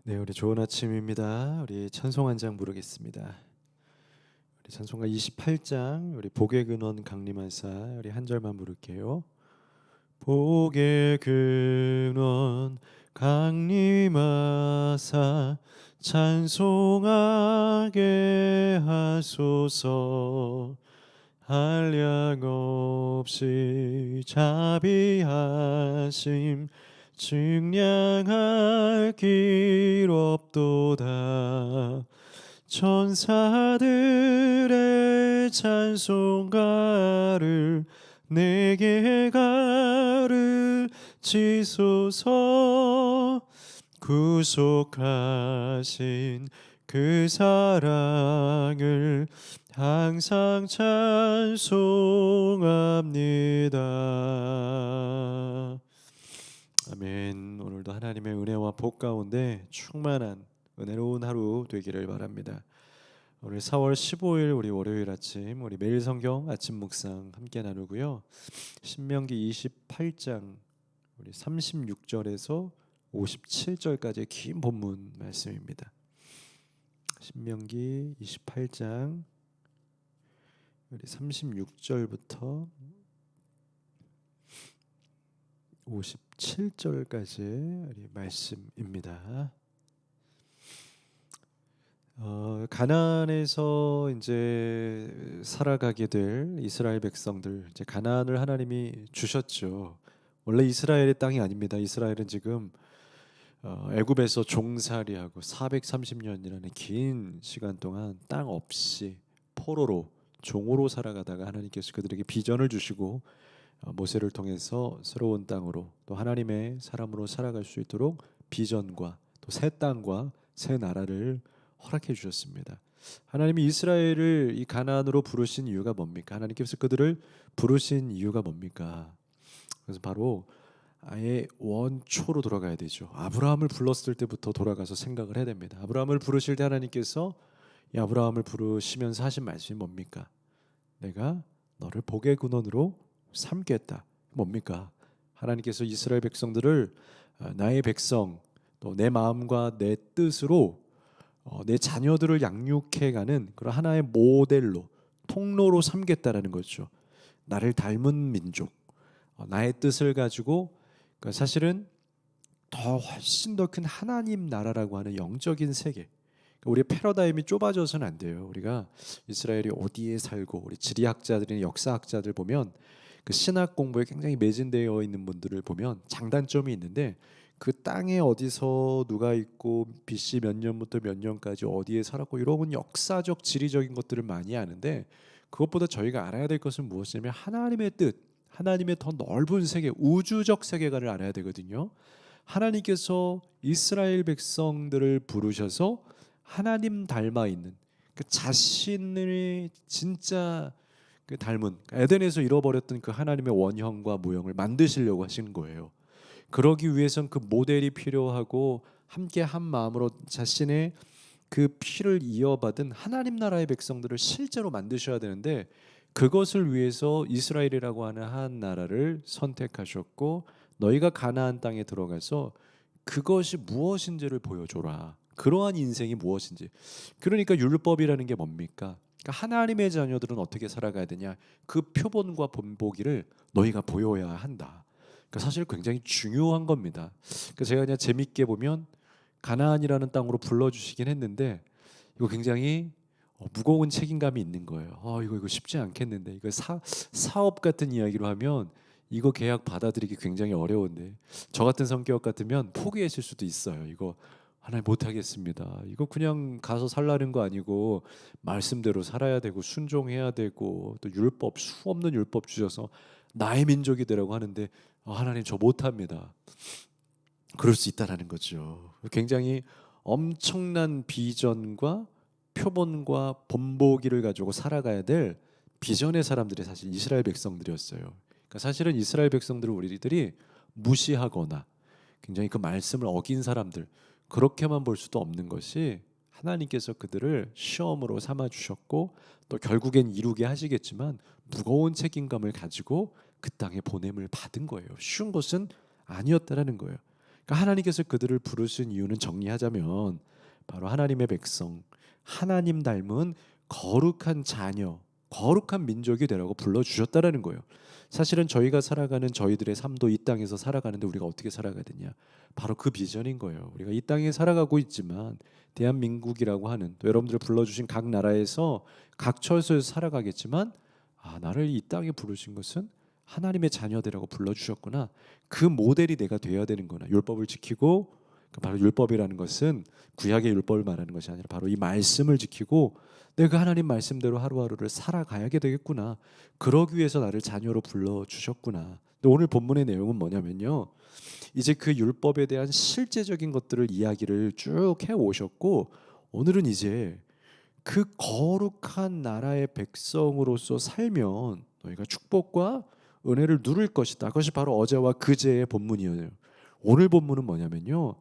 네, 우리 좋은 아침입니다. 우리 찬송 한 장 부르겠습니다. 우리 찬송가 28장 우리 복의 근원 강림하사 우리 한 절만 부를게요. 복의 근원 강림하사 찬송하게 하소서. 한량 없이 자비하심 증량할 길 없도다. 천사들의 찬송가를 내게 가르치소서. 구속하신 그 사랑을 항상 찬송합니다. 아멘. 오늘도 하나님의 은혜와 복 가운데 충만한 은혜로운 하루 되기를 바랍니다. 오늘 4월 15일 우리 월요일 아침 우리 매일 성경 아침 묵상 함께 나누고요. 신명기 28장 우리 36절에서 57절까지의 긴 본문 말씀입니다. 신명기 28장 우리 36절부터 57절까지 우리 말씀입니다. 가나안에서 이제 살아가게 될 이스라엘 백성들, 이제 가나안을 하나님이 주셨죠. 원래 이스라엘의 땅이 아닙니다. 이스라엘은 지금 애굽에서 종살이하고 430년이라는 긴 시간 동안 땅 없이 포로로 종으로 살아가다가 하나님께서 그들에게 비전을 주시고 모세를 통해서 새로운 땅으로 또 하나님의 사람으로 살아갈 수 있도록 비전과 또 새 땅과 새 나라를 허락해 주셨습니다. 하나님이 이스라엘을 이 가나안으로 부르신 이유가 뭡니까? 하나님께서 그들을 부르신 이유가 뭡니까? 그래서 바로 아예 원초로 돌아가야 되죠. 아브라함을 불렀을 때부터 돌아가서 생각을 해야 됩니다. 아브라함을 부르실 때 하나님께서 이 아브라함을 부르시면서 하신 말씀이 뭡니까? 내가 너를 복의 근원으로 삼겠다. 뭡니까? 하나님께서 이스라엘 백성들을 나의 백성, 또 내 마음과 내 뜻으로 내 자녀들을 양육해가는 그런 하나의 모델로, 통로로 삼겠다라는 거죠. 나를 닮은 민족, 나의 뜻을 가지고, 그러니까 사실은 더 훨씬 더 큰 하나님 나라라고 하는 영적인 세계. 우리 패러다임이 좁아져서는 안 돼요. 우리가 이스라엘이 어디에 살고, 우리 지리학자들이나 역사학자들 보면 그 신학 공부에 굉장히 매진되어 있는 분들을 보면 장단점이 있는데, 그 땅에 어디서 누가 있고 BC 몇 년부터 몇 년까지 어디에 살았고 이런 역사적 지리적인 것들을 많이 아는데, 그것보다 저희가 알아야 될 것은 무엇이냐면 하나님의 뜻, 하나님의 더 넓은 세계, 우주적 세계관을 알아야 되거든요. 하나님께서 이스라엘 백성들을 부르셔서 하나님 닮아 있는 그 자신을 진짜 그 닮은 에덴에서 잃어버렸던 그 하나님의 원형과 모형을 만드시려고 하신 거예요. 그러기 위해선 그 모델이 필요하고 함께 한 마음으로 자신의 그 피를 이어받은 하나님 나라의 백성들을 실제로 만드셔야 되는데, 그것을 위해서 이스라엘이라고 하는 한 나라를 선택하셨고, 너희가 가나안 땅에 들어가서 그것이 무엇인지를 보여줘라. 그러한 인생이 무엇인지. 그러니까 율법이라는 게 뭡니까? 그러니까 하나님의 자녀들은 어떻게 살아가야 되냐, 그 표본과 본보기를 너희가 보여야 한다. 그러니까 사실 굉장히 중요한 겁니다. 그러니까 제가 그냥 재밌게 보면 가나안이라는 땅으로 불러주시긴 했는데, 이거 굉장히 무거운 책임감이 있는 거예요. 이거 쉽지 않겠는데, 이거 사업 같은 이야기로 하면 이거 계약 받아들이기 굉장히 어려운데, 저 같은 성격 같으면 포기했을 수도 있어요. 이거 하나님 못하겠습니다. 이거 그냥 가서 살라는 거 아니고 말씀대로 살아야 되고 순종해야 되고, 또 율법, 수 없는 율법 주셔서 나의 민족이 되라고 하는데 하나님 저 못합니다. 그럴 수 있다라는 거죠. 굉장히 엄청난 비전과 표본과 본보기를 가지고 살아가야 될 비전의 사람들이 사실 이스라엘 백성들이었어요. 그러니까 사실은 이스라엘 백성들을 우리들이 무시하거나 굉장히 그 말씀을 어긴 사람들, 그렇게만 볼 수도 없는 것이, 하나님께서 그들을 시험으로 삼아 주셨고 또 결국엔 이루게 하시겠지만 무거운 책임감을 가지고 그 땅에 보냄을 받은 거예요. 쉬운 것은 아니었다라는 거예요. 그러니까 하나님께서 그들을 부르신 이유는 정리하자면 바로 하나님의 백성, 하나님 닮은 거룩한 자녀, 거룩한 민족이 되라고 불러주셨다라는 거예요. 사실은 저희가 살아가는 저희들의 삶도 이 땅에서 살아가는데 우리가 어떻게 살아가야 되냐, 바로 그 비전인 거예요. 우리가 이 땅에 살아가고 있지만 대한민국이라고 하는, 또 여러분들 불러주신 각 나라에서 각 처소에서 살아가겠지만, 나를 이 땅에 부르신 것은 하나님의 자녀들이라고 불러주셨구나, 그 모델이 내가 되어야 되는 거나, 율법을 지키고, 바로 율법이라는 것은 구약의 율법을 말하는 것이 아니라 바로 이 말씀을 지키고 내가 하나님 말씀대로 하루하루를 살아가야게 되겠구나, 그러기 위해서 나를 자녀로 불러주셨구나. 근데 오늘 본문의 내용은 뭐냐면요, 이제 그 율법에 대한 실제적인 것들을 이야기를 쭉 해오셨고, 오늘은 이제 그 거룩한 나라의 백성으로서 살면 너희가 축복과 은혜를 누릴 것이다. 그것이 바로 어제와 그제의 본문이에요. 오늘 본문은 뭐냐면요,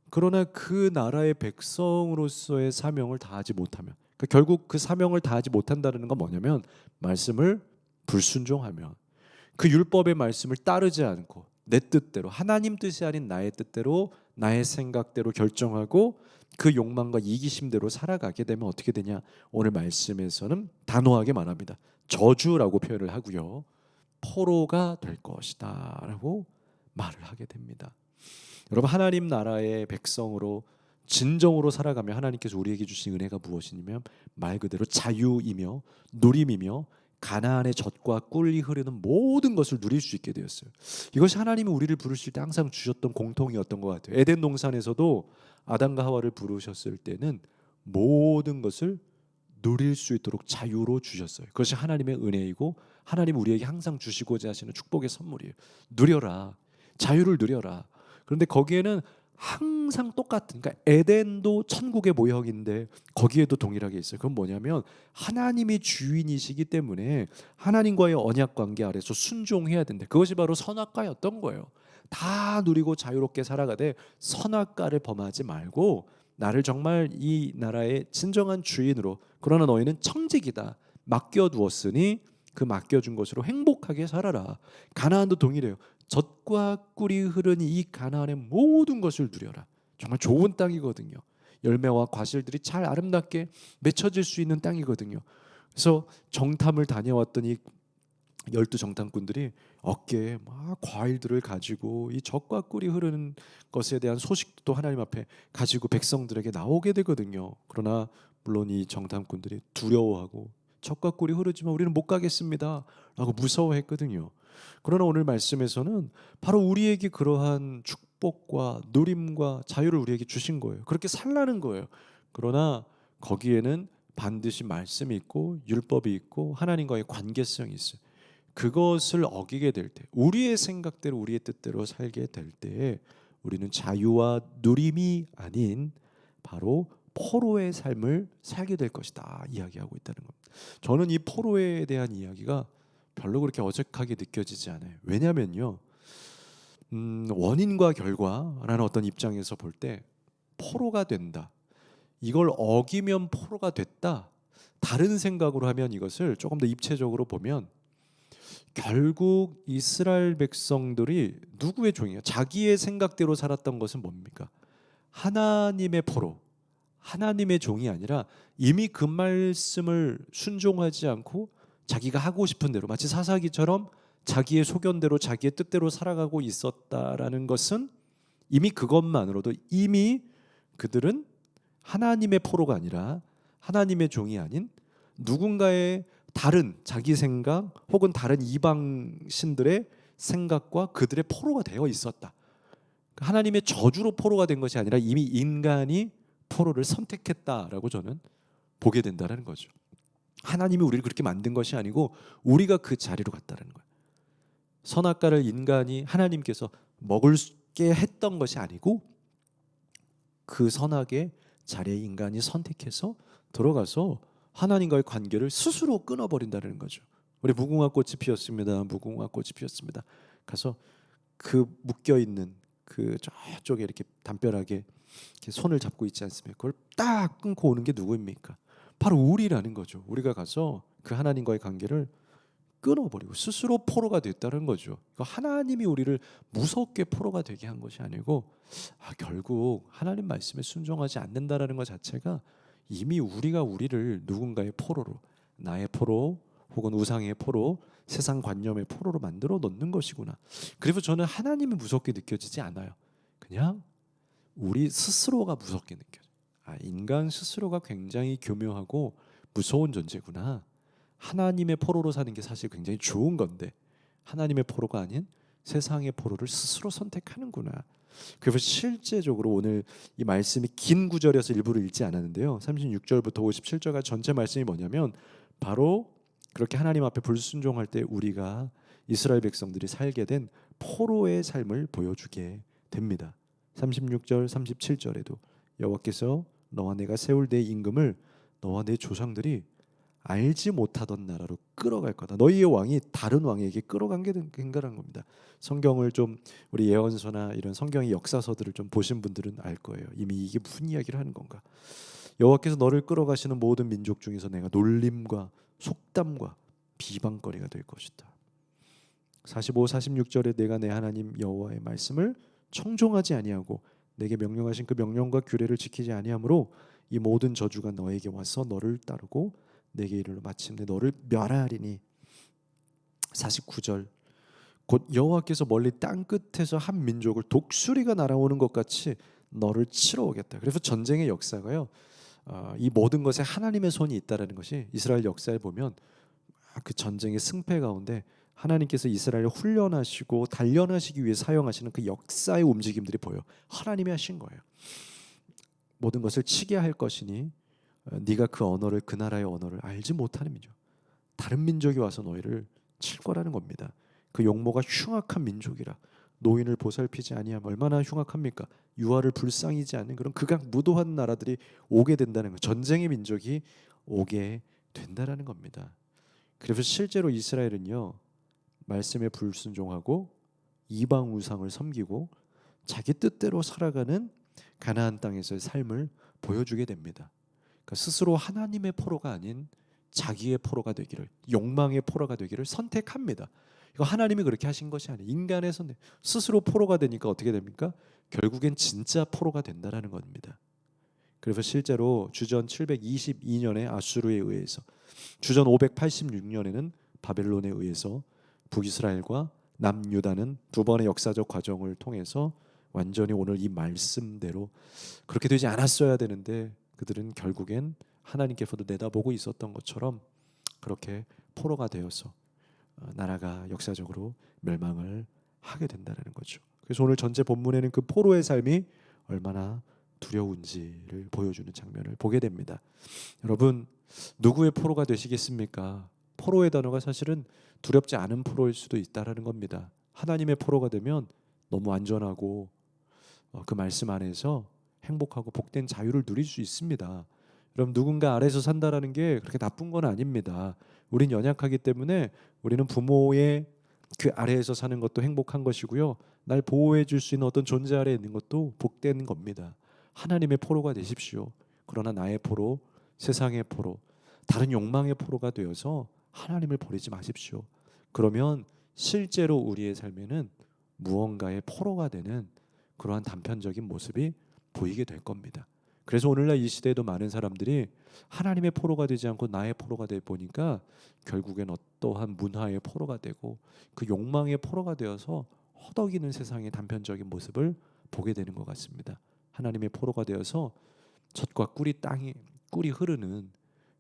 그러나 그 나라의 백성으로서의 사명을 다하지 못하면, 그러니까 결국 그 사명을 다하지 못한다는 건 뭐냐면, 말씀을 불순종하면, 그 율법의 말씀을 따르지 않고 내 뜻대로, 하나님 뜻이 아닌 나의 뜻대로, 나의 생각대로 결정하고 그 욕망과 이기심대로 살아가게 되면 어떻게 되냐, 오늘 말씀에서는 단호하게 말합니다. 저주라고 표현을 하고요, 포로가 될 것이다 라고 말을 하게 됩니다. 여러분, 하나님 나라의 백성으로 진정으로 살아가며 하나님께서 우리에게 주신 은혜가 무엇이냐면 말 그대로 자유이며 누림이며 가나안의 젖과 꿀이 흐르는 모든 것을 누릴 수 있게 되었어요. 이것이 하나님이 우리를 부르실 때 항상 주셨던 공통이었던 것 같아요. 에덴 동산에서도 아담과 하와를 부르셨을 때는 모든 것을 누릴 수 있도록 자유로 주셨어요. 그것이 하나님의 은혜이고 하나님 우리에게 항상 주시고자 하시는 축복의 선물이에요. 누려라, 자유를 누려라. 그런데 거기에는 항상 똑같은, 그러니까 에덴도 천국의 모형인데 거기에도 동일하게 있어요. 그건 뭐냐면 하나님이 주인이시기 때문에 하나님과의 언약 관계 아래서 순종해야 된다. 그것이 바로 선악과였던 거예요. 다 누리고 자유롭게 살아가되 선악과를 범하지 말고 나를 정말 이 나라의 진정한 주인으로, 그러나 너희는 청직이다, 맡겨두었으니 그 맡겨준 것으로 행복하게 살아라. 가나안도 동일해요. 젖과 꿀이 흐르는 이 가나안의 모든 것을 누려라. 정말 좋은 땅이거든요. 열매와 과실들이 잘 아름답게 맺혀질 수 있는 땅이거든요. 그래서 정탐을 다녀왔던 이 12정탐꾼들이 어깨에 막 과일들을 가지고 이 젖과 꿀이 흐르는 것에 대한 소식도 하나님 앞에 가지고 백성들에게 나오게 되거든요. 그러나 물론 이 정탐꾼들이 두려워하고 젖과 꿀이 흐르지만 우리는 못 가겠습니다 라고 무서워했거든요. 그러나 오늘 말씀에서는 바로 우리에게 그러한 축복과 누림과 자유를 우리에게 주신 거예요. 그렇게 살라는 거예요. 그러나 거기에는 반드시 말씀이 있고 율법이 있고 하나님과의 관계성이 있어요. 그것을 어기게 될 때, 우리의 생각대로 우리의 뜻대로 살게 될 때에 우리는 자유와 누림이 아닌 바로 포로의 삶을 살게 될 것이다 이야기하고 있다는 겁니다. 저는 이 포로에 대한 이야기가 별로 그렇게 어색하게 느껴지지 않아요. 왜냐면요, 원인과 결과라는 어떤 입장에서 볼 때 포로가 된다, 이걸 어기면 포로가 됐다, 다른 생각으로 하면 이것을 조금 더 입체적으로 보면 결국 이스라엘 백성들이 누구의 종이에요? 자기의 생각대로 살았던 것은 뭡니까? 하나님의 포로, 하나님의 종이 아니라 이미 그 말씀을 순종하지 않고 자기가 하고 싶은 대로, 마치 사사기처럼 자기의 소견대로 자기의 뜻대로 살아가고 있었다라는 것은, 이미 그것만으로도 이미 그들은 하나님의 포로가 아니라 하나님의 종이 아닌 누군가의 다른 자기 생각 혹은 다른 이방 신들의 생각과 그들의 포로가 되어 있었다. 하나님의 저주로 포로가 된 것이 아니라 이미 인간이 포로를 선택했다라고 저는 보게 된다는 거죠. 하나님이 우리를 그렇게 만든 것이 아니고 우리가 그 자리로 갔다는 거예요. 선악과를 인간이 하나님께서 먹을게 했던 것이 아니고 그 선악의 자리에 인간이 선택해서 들어가서 하나님과의 관계를 스스로 끊어버린다는 거죠. 우리 무궁화 꽃이 피었습니다. 무궁화 꽃이 피었습니다. 가서 그 묶여 있는 그 저쪽에 이렇게 담벼락에 이렇게 손을 잡고 있지 않습니까? 그걸 딱 끊고 오는 게 누구입니까? 바로 우리라는 거죠. 우리가 가서 그 하나님과의 관계를 끊어버리고 스스로 포로가 됐다는 거죠. 하나님이 우리를 무섭게 포로가 되게 한 것이 아니고 결국 하나님 말씀에 순종하지 않는다라는 것 자체가 이미 우리가 우리를 누군가의 포로로, 나의 포로 혹은 우상의 포로, 세상 관념의 포로로 만들어 놓는 것이구나. 그래서 저는 하나님이 무섭게 느껴지지 않아요. 그냥 우리 스스로가 무섭게 느껴져요. 인간 스스로가 굉장히 교묘하고 무서운 존재구나. 하나님의 포로로 사는 게 사실 굉장히 좋은 건데 하나님의 포로가 아닌 세상의 포로를 스스로 선택하는구나. 그래서 실제적으로 오늘 이 말씀이 긴 구절이어서 일부러 읽지 않았는데요. 36절부터 57절까지 전체 말씀이 뭐냐면 바로 그렇게 하나님 앞에 불순종할 때 우리가 이스라엘 백성들이 살게 된 포로의 삶을 보여주게 됩니다. 36절 37절에도 여호와께서 너와 내가 세울 내 임금을 너와 내 조상들이 알지 못하던 나라로 끌어갈 거다. 너희의 왕이 다른 왕에게 끌어간 게 된 거란 겁니다. 성경을 좀 우리 예언서나 이런 성경의 역사서들을 좀 보신 분들은 알 거예요. 이미 이게 무슨 이야기를 하는 건가. 여호와께서 너를 끌어가시는 모든 민족 중에서 내가 놀림과 속담과 비방거리가 될 것이다. 45, 46절에 내가 내 하나님 여호와의 말씀을 청종하지 아니하고 내게 명령하신 그 명령과 규례를 지키지 아니하므로 이 모든 저주가 너에게 와서 너를 따르고 내게 이르러 마침내 너를 멸하리니. 49절 곧 여호와께서 멀리 땅 끝에서 한 민족을 독수리가 날아오는 것 같이 너를 치러 오겠다. 그래서 전쟁의 역사가요, 이 모든 것에 하나님의 손이 있다라는 것이 이스라엘 역사에 보면 그 전쟁의 승패 가운데 하나님께서 이스라엘을 훈련하시고 단련하시기 위해 사용하시는 그 역사의 움직임들이 보여. 하나님이 하신 거예요. 모든 것을 치게 할 것이니 네가 그 언어를, 그 나라의 언어를 알지 못하는 민족, 다른 민족이 와서 너희를 칠 거라는 겁니다. 그 용모가 흉악한 민족이라. 노인을 보살피지 아니하면 얼마나 흉악합니까? 유아를 불쌍히지 않는 그런 극악무도한 나라들이 오게 된다는 거. 전쟁의 민족이 오게 된다라는 겁니다. 그래서 실제로 이스라엘은요, 말씀에 불순종하고 이방 우상을 섬기고 자기 뜻대로 살아가는 가나안 땅에서의 삶을 보여주게 됩니다. 그러니까 스스로 하나님의 포로가 아닌 자기의 포로가 되기를, 욕망의 포로가 되기를 선택합니다. 이거 하나님이 그렇게 하신 것이 아니에요. 인간의 선택. 스스로 포로가 되니까 어떻게 됩니까? 결국엔 진짜 포로가 된다라는 겁니다. 그래서 실제로 주전 722년에 아수르에 의해서, 주전 586년에는 바벨론에 의해서 북이스라엘과 남유다는 두 번의 역사적 과정을 통해서 완전히 오늘 이 말씀대로 그렇게 되지 않았어야 되는데 그들은 결국엔 하나님께서도 내다보고 있었던 것처럼 그렇게 포로가 되어서 나라가 역사적으로 멸망을 하게 된다는 거죠. 그래서 오늘 전체 본문에는 그 포로의 삶이 얼마나 두려운지를 보여주는 장면을 보게 됩니다. 여러분, 누구의 포로가 되시겠습니까? 포로의 단어가 사실은 두렵지 않은 포로일 수도 있다라는 겁니다. 하나님의 포로가 되면 너무 안전하고 그 말씀 안에서 행복하고 복된 자유를 누릴 수 있습니다. 여러분, 누군가 아래서 산다라는 게 그렇게 나쁜 건 아닙니다. 우린 연약하기 때문에 우리는 부모의 그 아래에서 사는 것도 행복한 것이고요, 날 보호해 줄 수 있는 어떤 존재 아래에 있는 것도 복된 겁니다. 하나님의 포로가 되십시오. 그러나 나의 포로, 세상의 포로, 다른 욕망의 포로가 되어서 하나님을 버리지 마십시오. 그러면 실제로 우리의 삶에는 무언가의 포로가 되는 그러한 단편적인 모습이 보이게 될 겁니다. 그래서 오늘날 이 시대에도 많은 사람들이 하나님의 포로가 되지 않고 나의 포로가 돼 보니까 결국엔 어떠한 문화의 포로가 되고 그 욕망의 포로가 되어서 허덕이는 세상의 단편적인 모습을 보게 되는 것 같습니다. 하나님의 포로가 되어서 젖과 꿀이 흐르는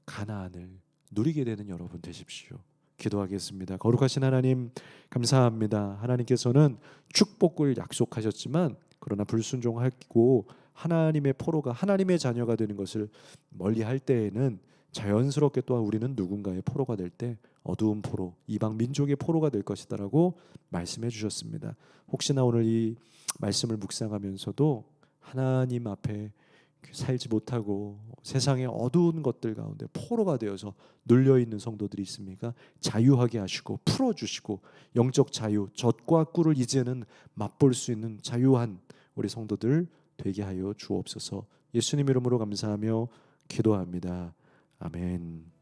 가나안을 누리게 되는 여러분 되십시오. 기도하겠습니다. 거룩하신 하나님, 감사합니다. 하나님께서는 축복을 약속하셨지만 그러나 불순종하고 하나님의 포로가, 하나님의 자녀가 되는 것을 멀리할 때에는 자연스럽게 또한 우리는 누군가의 포로가 될 때 어두운 포로, 이방 민족의 포로가 될 것이다라고 말씀해 주셨습니다. 혹시나 오늘 이 말씀을 묵상하면서도 하나님 앞에 살지 못하고 세상의 어두운 것들 가운데 포로가 되어서 눌려있는 성도들이 있습니까? 자유하게 하시고 풀어주시고 영적 자유, 젖과 꿀을 이제는 맛볼 수 있는 자유한 우리 성도들 되게 하여 주옵소서. 예수님 이름으로 감사하며 기도합니다. 아멘.